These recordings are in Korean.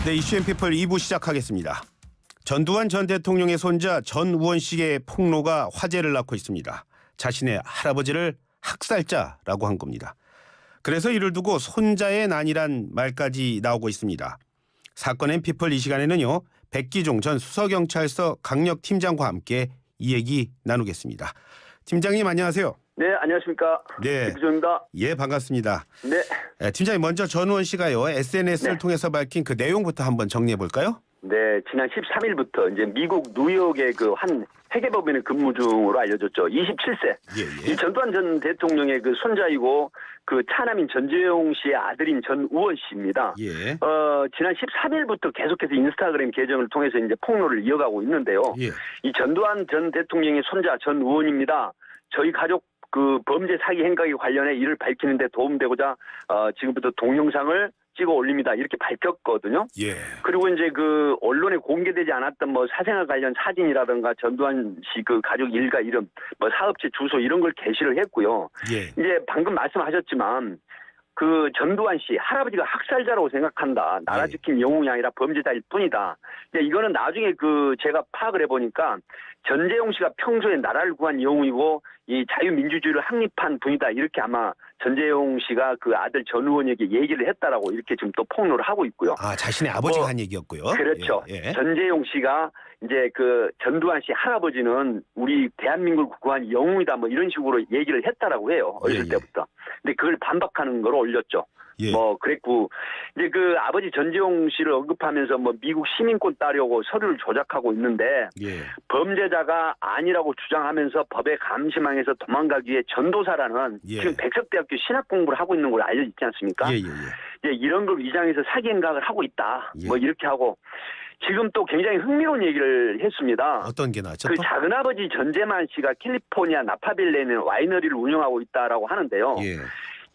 네, 이슈앤피플 2부 시작하겠습니다. 전두환 전 대통령의 손자 전우원 씨의 폭로가 화제를 낳고 있습니다. 자신의 할아버지를 학살자라고 한 겁니다. 그래서 이를 두고 손자의 난이란 말까지 나오고 있습니다. 사건 앤피플 이 시간에는요, 백기종 전 수서경찰서 강력팀장과 함께 이 얘기 나누겠습니다. 팀장님 안녕하세요. 네, 안녕하십니까. 네, 백기종입니다. 예, 반갑습니다. 네. 팀장님 먼저 전우원 씨가요 SNS를 네. 통해서 밝힌 그 내용부터 한번 정리해 볼까요? 네, 지난 13일부터 이제 미국 뉴욕의 그 한 회계법인에 근무 중으로 알려졌죠. 27세. 예. 이 전두환 전 대통령의 그 손자이고 그 차남인 전재용 씨의 아들인 전우원 씨입니다. 예. 지난 13일부터 계속해서 인스타그램 계정을 통해서 이제 폭로를 이어가고 있는데요. 예. 이 전두환 전 대통령의 손자 전우원입니다. 저희 가족 그 범죄 사기 행각에 관련해 이를 밝히는 데 도움되고자 지금부터 동영상을 찍어 올립니다. 이렇게 밝혔거든요. 예. 그리고 이제 그 언론에 공개되지 않았던 뭐 사생활 관련 사진이라든가 전두환 씨 그 가족 일가 이름, 뭐 사업체 주소 이런 걸 게시를 했고요. 예. 이제 방금 말씀하셨지만 그 전두환 씨 할아버지가 학살자라고 생각한다. 나라 예. 지킨 영웅이 아니라 범죄자일 뿐이다. 이제 이거는 나중에 그 제가 파악을 해보니까 전재용 씨가 평소에 나라를 구한 영웅이고 이 자유민주주의를 확립한 분이다. 이렇게 아마 전재용 씨가 그 아들 전우원에게 얘기를 했다라고 이렇게 지금 또 폭로를 하고 있고요. 아, 자신의 아버지가 한 얘기였고요. 그렇죠. 예. 전재용 씨가 이제 그 전두환 씨 할아버지는 우리 대한민국을 구한 영웅이다. 뭐 이런 식으로 얘기를 했다라고 해요. 어렸을 예. 때부터. 근데 그걸 반박하는 걸 올렸죠. 예. 뭐 그랬고 이제 그 아버지 전재용 씨를 언급하면서 뭐 미국 시민권 따려고 서류를 조작하고 있는데 예. 범죄자가 아니라고 주장하면서 법의 감시망에서 도망가기 위해 전도사라는 예. 지금 백석대학교 신학 공부를 하고 있는 걸로 알려져 있지 않습니까? 예. 이제 이런 걸 위장해서 사기 행각을 하고 있다. 예. 뭐 이렇게 하고 지금 또 굉장히 흥미로운 얘기를 했습니다. 어떤 게 나왔죠? 그 또? 작은아버지 전재만 씨가 캘리포니아 나파빌레에 있는 와이너리를 운영하고 있다라고 하는데요. 예.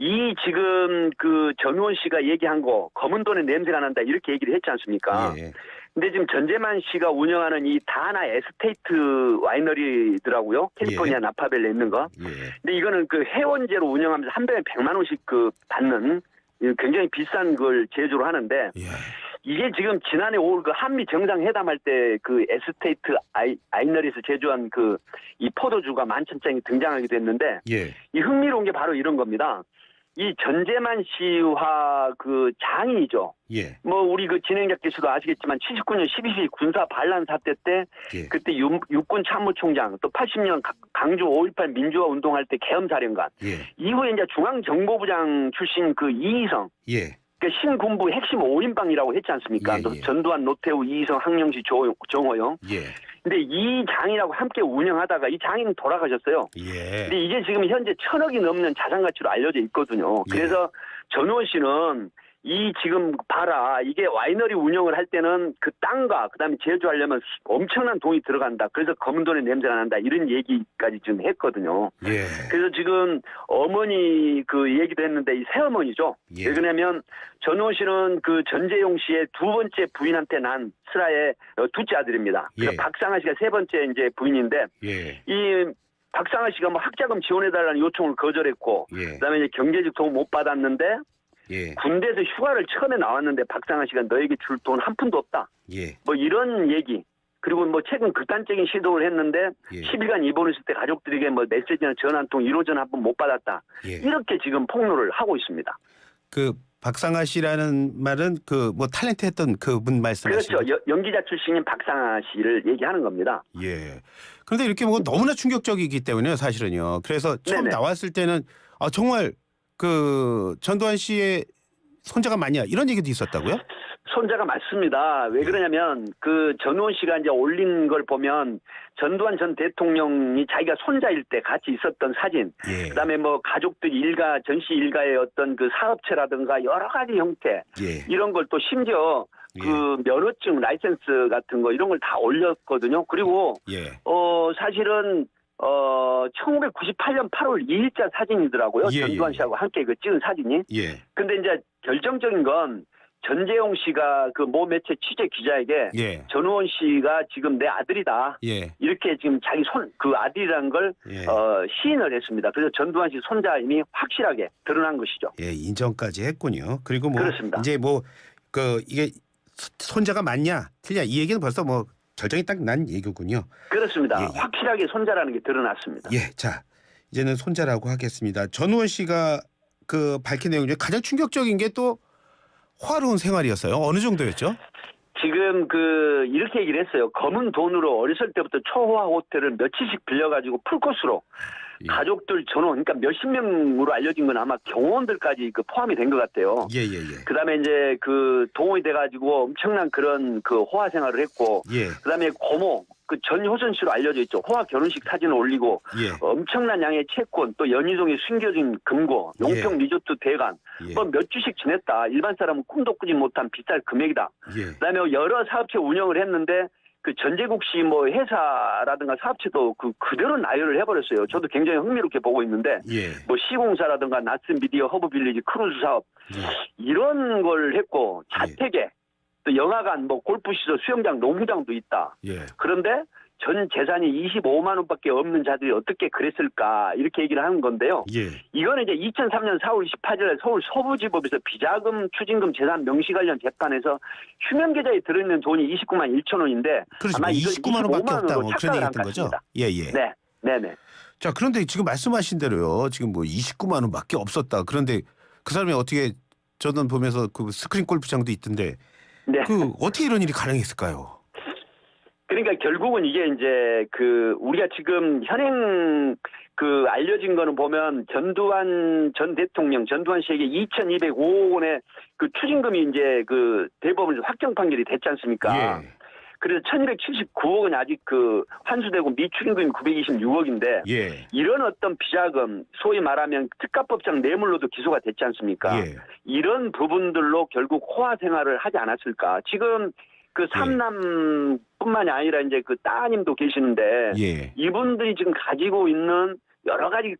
이 지금 그 전우원 씨가 얘기한 거 검은 돈의 냄새가 난다 이렇게 얘기를 했지 않습니까? 예. 근데 지금 전재만 씨가 운영하는 이 다나 에스테이트 와이너리더라고요. 캘리포니아 예. 나파벨레에 있는 거. 예. 근데 이거는 그 회원제로 운영하면서 한 병에 100만 원씩 그 받는 굉장히 비싼 걸 제조를 하는데 예. 이게 지금 지난해 5월 그 한미 정상회담할 때 그 에스테이트 와이너리에서 제조한 그 이 포도주가 11,000잔이 등장하게 됐는데 예. 이 흥미로운 게 바로 이런 겁니다. 이 전재만 씨와 그 장인이죠. 예. 뭐 우리 그 진행자께서도 아시겠지만 79년 12.12 군사 반란 사태 때 예. 그때 육군 참모총장 또 80년 강주 5.18 민주화 운동할 때 계엄사령관 예. 이후에 이제 중앙정보부장 출신 그 이희성 예. 그 신군부 핵심 5인방이라고 했지 않습니까? 예, 또 예. 전두환, 노태우, 이희성, 황영시, 정호영. 예. 근데 이 장이라고 함께 운영하다가 이 장인은 돌아가셨어요. 예. 근데 이게 지금 현재 1,000억이 넘는 자산 가치로 알려져 있거든요. 예. 그래서 전우원 씨는 이 지금 봐라 이게 와이너리 운영을 할 때는 그 땅과 그다음에 제조하려면 엄청난 돈이 들어간다. 그래서 검은 돈의 냄새가 난다. 이런 얘기까지 지금 했거든요. 예. 그래서 지금 어머니 그 얘기도 했는데 이 새어머니죠. 예. 왜 그러냐면 전우원 씨는 그 전재용 씨의 두 번째 부인한테 난 슬아의 둘째 아들입니다. 그래서 예. 박상아 씨가 세 번째 이제 부인인데 예. 이 박상아 씨가 뭐 학자금 지원해달라는 요청을 거절했고 예. 그다음에 이제 경제적 도움 못 받았는데 예. 군대에서 휴가를 처음에 나왔는데 박상아 씨가 너에게 줄 돈 한 푼도 없다. 예. 뭐 이런 얘기. 그리고 뭐 최근 극단적인 시도를 했는데 예. 10일간 입원했을 때 가족들에게 뭐 메시지나 전화 한 통 1호 전화 한 번 못 받았다. 예. 이렇게 지금 폭로를 하고 있습니다. 그 박상아 씨라는 말은 그 뭐 탤런트 했던 그분 말씀하시는 그렇죠. 연기자 출신인 박상아 씨를 얘기하는 겁니다. 예. 그런데 이렇게 뭐 너무나 충격적이기 때문에요, 사실은요. 그래서 처음 네네. 나왔을 때는 아 정말 그 전두환 씨의 손자가 맞냐 이런 얘기도 있었다고요? 손자가 맞습니다. 왜 그러냐면 그 전우원 씨가 이제 올린 걸 보면 전두환 전 대통령이 자기가 손자일 때 같이 있었던 사진, 예. 그다음에 뭐 가족들 일가 전시 일가의 어떤 그 사업체라든가 여러 가지 형태 예. 이런 걸 또 심지어 예. 그 면허증 라이센스 같은 거 이런 걸 다 올렸거든요. 그리고 예. 사실은 1998년 8월 2일자 사진이더라고요. 예, 전두환 예. 씨하고 함께 그 찍은 사진이. 예. 근데 이제 결정적인 건 전재용 씨가 그 모 매체 취재 기자에게 예. 전우원 씨가 지금 내 아들이다. 예. 이렇게 지금 자기 그 아들이라는 걸 예. 시인을 했습니다. 그래서 전두환 씨 손자임이 확실하게 드러난 것이죠. 예, 인정까지 했군요. 그리고 뭐 그렇습니다. 이제 뭐 그 이게 손자가 맞냐 틀냐 이 얘기는 벌써 뭐 결정이 딱 난 얘기군요. 그렇습니다. 예, 예. 확실하게 손자라는 게 드러났습니다. 예, 자 이제는 손자라고 하겠습니다. 전우원 씨가 그 밝힌 내용 중에 가장 충격적인 게 또 호화로운 생활이었어요. 어느 정도였죠? 지금 이렇게 얘기를 했어요. 검은 돈으로 어렸을 때부터 초호화 호텔을 며칠씩 빌려가지고 풀코스로 예. 가족들 전원, 그러니까 몇십 명으로 알려진 건 아마 경호원들까지 포함이 된 것 같아요. 예예예. 그다음에 이제 동원이 돼가지고 엄청난 그런 호화 생활을 했고, 예. 그다음에 고모 전효선 씨로 알려져 있죠. 호화 결혼식 사진을 올리고 예. 엄청난 양의 채권, 또 연희동에 숨겨진 금고, 용평 예. 리조트 대관, 예. 뭐 몇 주씩 지냈다. 일반 사람은 꿈도 꾸지 못한 비쌀 금액이다. 예. 그다음에 여러 사업체 운영을 했는데 전재국 씨 회사라든가 사업체도 그대로 나열을 해버렸어요. 저도 굉장히 흥미롭게 보고 있는데 예. 시공사라든가 나스 미디어 허브빌리지 크루즈 사업 예. 이런 걸 했고 자택에 또 영화관 골프시설 수영장 농구장도 있다. 예. 그런데 전 재산이 25만 원밖에 없는 자들이 어떻게 그랬을까 이렇게 얘기를 하는 건데요. 예. 이거는 이제 2003년 4월 18일에 서울 서부지법에서 비자금, 추징금, 재산 명시 관련 재판에서 휴면 계좌에 들어있는 돈이 29만 1천 원인데 그렇죠. 아마 이거 29만 원밖에 25만 없다고 원으로 그런 착각을 얘기 한 했던 것 거죠? 같습니다. 예예. 네, 네네. 자 그런데 지금 말씀하신 대로요. 지금 29만 원밖에 없었다. 그런데 그 사람이 어떻게 저는 보면서 스크린 골프장도 있던데 네. 어떻게 이런 일이 가능했을까요? 그러니까 결국은 이게 이제 우리가 지금 현행 알려진 거는 보면 전두환 전 대통령, 전두환 씨에게 2,205억 원의 추징금이 이제 대법원에서 확정 판결이 됐지 않습니까? 예. 그래서 1,279억 원이 아직 환수되고 미추징금이 926억인데 예. 이런 어떤 비자금, 소위 말하면 특가법상 뇌물로도 기소가 됐지 않습니까? 예. 이런 부분들로 결국 호화 생활을 하지 않았을까? 지금 삼남뿐만이 아니라 이제 따님도 계시는데 예. 이분들이 지금 가지고 있는 여러 가지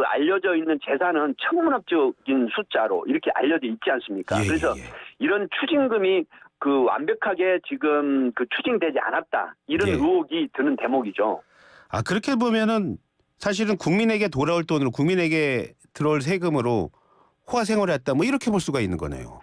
알려져 있는 재산은 천문학적인 숫자로 이렇게 알려져 있지 않습니까? 예, 그래서 예, 예. 이런 추징금이 완벽하게 지금 추징되지 않았다 이런 예. 의혹이 드는 대목이죠. 아 그렇게 보면은 사실은 국민에게 돌아올 돈으로 국민에게 들어올 세금으로 호화 생활을 했다 뭐 이렇게 볼 수가 있는 거네요.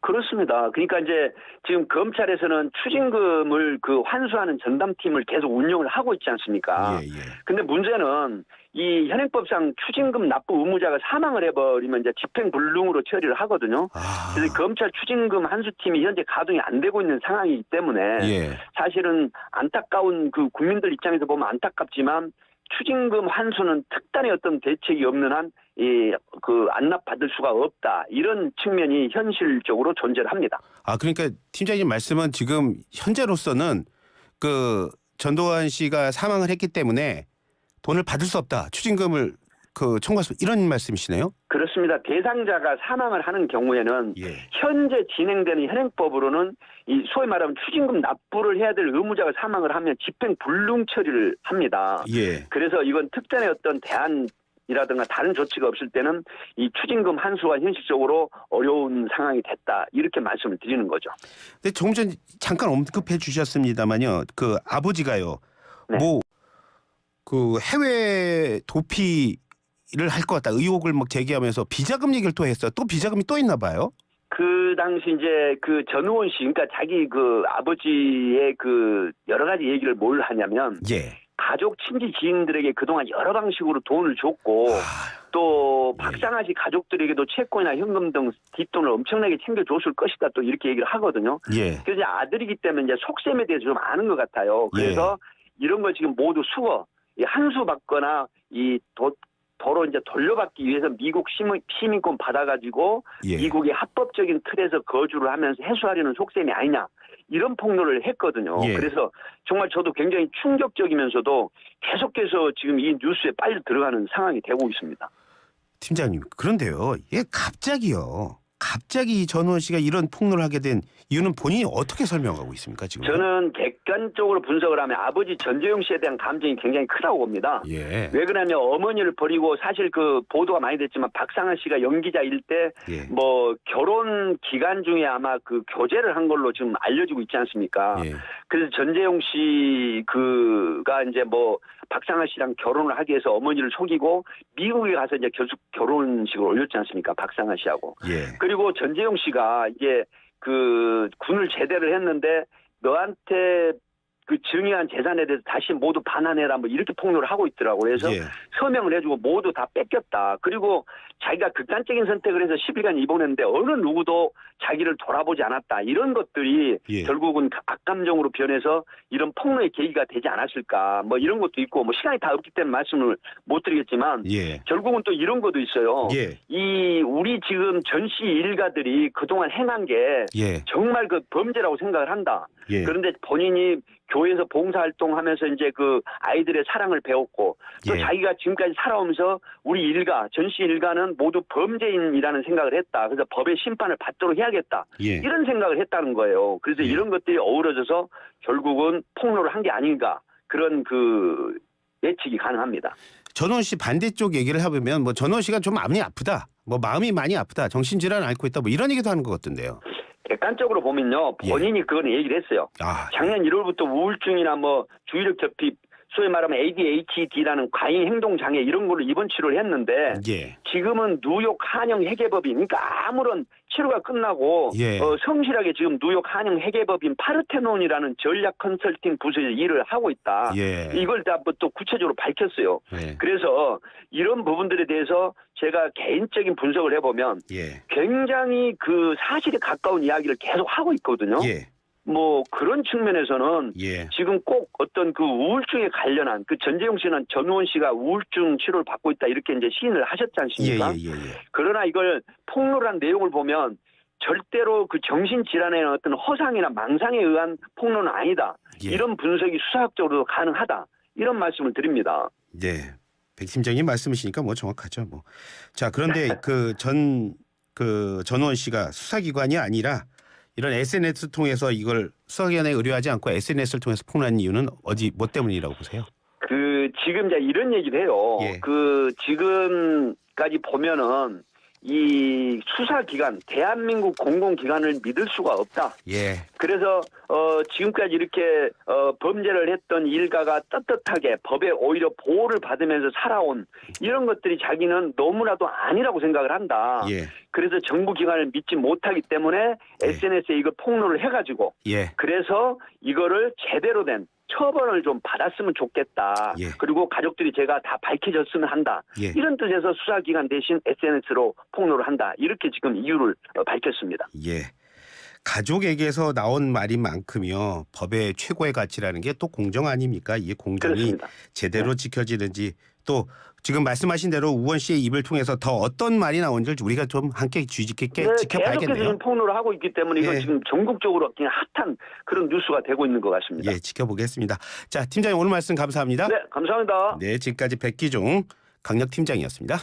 그렇습니다. 그러니까 이제 지금 검찰에서는 추징금을 환수하는 전담팀을 계속 운영을 하고 있지 않습니까? 예, 예. 근데 문제는 이 현행법상 추징금 납부 의무자가 사망을 해버리면 이제 집행불능으로 처리를 하거든요. 아. 그래서 검찰 추징금 환수팀이 현재 가동이 안 되고 있는 상황이기 때문에 예. 사실은 안타까운 국민들 입장에서 보면 안타깝지만 추징금 환수는 특단의 어떤 대책이 없는 한 안납받을 수가 없다. 이런 측면이 현실적으로 존재를 합니다. 아 그러니까 팀장님 말씀은 지금 현재로서는 전두환 씨가 사망을 했기 때문에 돈을 받을 수 없다. 추징금을 청구할 수 이런 말씀이시네요. 그렇습니다. 대상자가 사망을 하는 경우에는 예. 현재 진행되는 현행법으로는 이 소위 말하면 추징금 납부를 해야 될 의무자가 사망을 하면 집행불능 처리를 합니다. 예. 그래서 이건 특단의 어떤 대안이라든가 다른 조치가 없을 때는 이 추징금 환수가 현실적으로 어려운 상황이 됐다. 이렇게 말씀을 드리는 거죠. 근데 조금 전 잠깐 언급해 주셨습니다만요. 아버지가요. 네. 해외 도피를 할 것 같다. 의혹을 제기하면서 비자금 얘기를 또 했어요. 또 비자금이 또 있나 봐요. 그 당시 이제 전우원 씨, 그러니까 자기 아버지의 여러 가지 얘기를 뭘 하냐면 예. 가족 친지 지인들에게 그동안 여러 방식으로 돈을 줬고 또 박상아 씨 가족들에게도 채권이나 현금 등 뒷돈을 엄청나게 챙겨줬을 것이다 또 이렇게 얘기를 하거든요. 예. 그래서 아들이기 때문에 이제 속셈에 대해서 좀 아는 것 같아요. 그래서 이런 걸 지금 모두 한수 받거나 도로 이제 돌려받기 위해서 미국 시민권 받아가지고 예. 미국의 합법적인 틀에서 거주를 하면서 해소하려는 속셈이 아니냐 이런 폭로를 했거든요. 예. 그래서 정말 저도 굉장히 충격적이면서도 계속해서 지금 이 뉴스에 빨리 들어가는 상황이 되고 있습니다. 팀장님 그런데요. 갑자기 전우원 씨가 이런 폭로를 하게 된 이유는 본인이 어떻게 설명하고 있습니까 지금? 저는 객관적으로 분석을 하면 아버지 전재용 씨에 대한 감정이 굉장히 크다고 봅니다. 예. 왜 그러냐면 어머니를 버리고 사실 보도가 많이 됐지만 박상아 씨가 연기자일 때 예. 결혼 기간 중에 아마 교제를 한 걸로 지금 알려지고 있지 않습니까? 예. 그래서 전재용 씨가 이제 박상아 씨랑 결혼을 하기 위해서 어머니를 속이고 미국에 가서 이제 결혼식을 올렸지 않습니까? 박상아 씨하고. 예. 그리고 전재용 씨가 이게 그 군을 제대를 했는데 너한테 그 증여한 재산에 대해서 다시 모두 반환해라 뭐 이렇게 폭로를 하고 있더라고요. 그래서 예. 서명을 해주고 모두 다 뺏겼다. 그리고 자기가 극단적인 선택을 해서 10일간 입원했는데 어느 누구도 자기를 돌아보지 않았다. 이런 것들이 예. 결국은 악감정으로 변해서 이런 폭로의 계기가 되지 않았을까. 뭐 이런 것도 있고 뭐 시간이 다 없기 때문에 말씀을 못 드리겠지만 예. 결국은 또 이런 것도 있어요. 예. 이 우리 지금 전시 일가들이 그동안 행한 게 예. 정말 그 범죄라고 생각을 한다. 예. 그런데 본인이 교회에서 봉사활동하면서 이제 그 아이들의 사랑을 배웠고 또 예. 자기가 지금까지 살아오면서 우리 일가 전시 일가는 모두 범죄인이라는 생각을 했다. 그래서 법의 심판을 받도록 해야겠다. 예. 이런 생각을 했다는 거예요. 그래서 예. 이런 것들이 어우러져서 결국은 폭로를 한 게 아닌가 그런 그 예측이 가능합니다. 전원 씨 반대쪽 얘기를 해보면 뭐 전원 씨가 좀 마음이 아프다. 뭐 마음이 많이 아프다. 정신질환을 앓고 있다. 뭐 이런 얘기도 하는 것 같던데요. 객관적으로 보면요. 본인이 그건 얘기를 했어요. 아, 작년 1월부터 우울증이나 뭐 주의력 결핍, 소위 말하면 ADHD라는 과잉 행동 장애 이런 걸로 입원 치료를 했는데 예. 지금은 뉴욕 한영 회계법인 그러니까 아무런 치료가 끝나고 예. 성실하게 지금 뉴욕 한영 회계법인 파르테논이라는 전략 컨설팅 부서에서 일을 하고 있다. 예. 이걸 다 또 구체적으로 밝혔어요. 예. 그래서 이런 부분들에 대해서 제가 개인적인 분석을 해보면 예. 굉장히 그 사실에 가까운 이야기를 계속 하고 있거든요. 예. 뭐 그런 측면에서는 예. 지금 꼭 어떤 그 우울증에 관련한 그 전재용 씨는 전우원 씨가 우울증 치료를 받고 있다 이렇게 이제 시인을 하셨지 예. 않습니까? 예. 예. 그러나 이걸 폭로를 한 내용을 보면 절대로 그 정신질환의 어떤 허상이나 망상에 의한 폭로는 아니다. 예. 이런 분석이 수사학적으로도 가능하다. 이런 말씀을 드립니다. 네. 백 팀장님 말씀이시니까 뭐 정확하죠. 뭐. 자, 그런데 전원 씨가 수사기관이 아니라 이런 SNS 통해서 이걸 수사기관에 의뢰하지 않고 SNS를 통해서 폭로한 이유는 뭐 때문이라고 보세요? 그 지금 이제 이런 얘기를 해요. 예. 그 지금까지 보면은 이 수사기관, 대한민국 공공기관을 믿을 수가 없다. 예. 그래서 지금까지 이렇게 범죄를 했던 일가가 떳떳하게 법에 오히려 보호를 받으면서 살아온 이런 것들이 자기는 너무나도 아니라고 생각을 한다. 예. 그래서 정부 기관을 믿지 못하기 때문에 SNS에 이걸 폭로를 해가지고 예. 그래서 이거를 제대로 된 처벌을 좀 받았으면 좋겠다. 예. 그리고 가족들이 제가 다 밝혀졌으면 한다. 예. 이런 뜻에서 수사기관 대신 SNS로 폭로를 한다. 이렇게 지금 이유를 밝혔습니다. 예. 가족에게서 나온 말인 만큼요. 법의 최고의 가치라는 게 또 공정 아닙니까? 이 공정이 그렇습니다. 제대로 지켜지는지 또 지금 말씀하신 대로 우원 씨의 입을 통해서 더 어떤 말이 나온지 우리가 좀 함께 주의 깊게 계속해서 지켜봐야겠네요. 지금 폭로를 하고 있기 때문에 이건 예. 지금 전국적으로 그냥 핫한 그런 뉴스가 되고 있는 것 같습니다. 예, 지켜보겠습니다. 자, 팀장님 오늘 말씀 감사합니다. 네, 감사합니다. 네, 지금까지 백기종 강력팀장이었습니다.